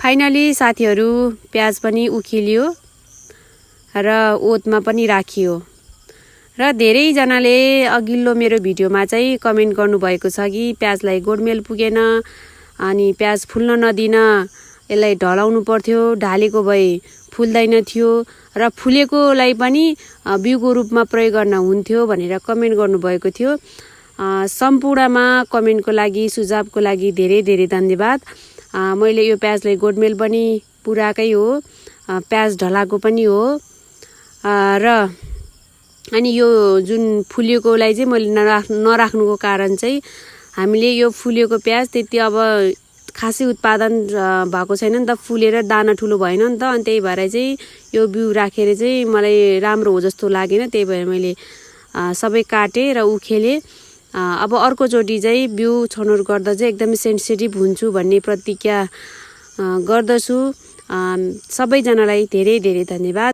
Finally साथीहरू प्याज पनि उखिलियो र ओतमा पनि राखियो र धेरैजनाले अघिल्लो मेरो भिडियोमा चाहिँ कमेन्ट गर्नुभएको छ कि प्याजलाई गोडमेल पुगेन अनि प्याज फुल्न नदिन यसलाई ढलाउनु पर्थ्यो, ढालेको भए फुल्दैन थियो र फुलेकोलाई पनि बिउको रूपमा प्रयोग गर्न हुन्थ्यो भनेर कमेन्ट गर्नुभएको थियो। सम्पूर्णमा कमेन्टको लागि सुझावको लागि धेरै धेरै धन्यवाद। मैले यो प्याजलाई गोडमेल पनि पुराकै हो, प्याज ढलाएको पनि हो र अनि यो जुन फुलेकोलाई चाहिँ मैले नराख्नुको कारण चाहिँ हामीले यो फुलेको प्याज त्यति अब खासै उत्पादन भएको छैन नि त, फुलेर दाना ठुलो भएन नि त, अनि त्यही भएर चाहिँ यो बिउ राखेर चाहिँ मलाई राम्रो हो जस्तो लागेन, त्यही भएर मैले सबै काटेँ र उखेलेँ। अब अर्कोचोटि चाहिँ बिउ छनौट गर्दा चाहिँ एकदमै सेन्सिटिभ हुन्छु भन्ने प्रतिज्ञा गर्दछु। सबैजनालाई धेरै धेरै धन्यवाद।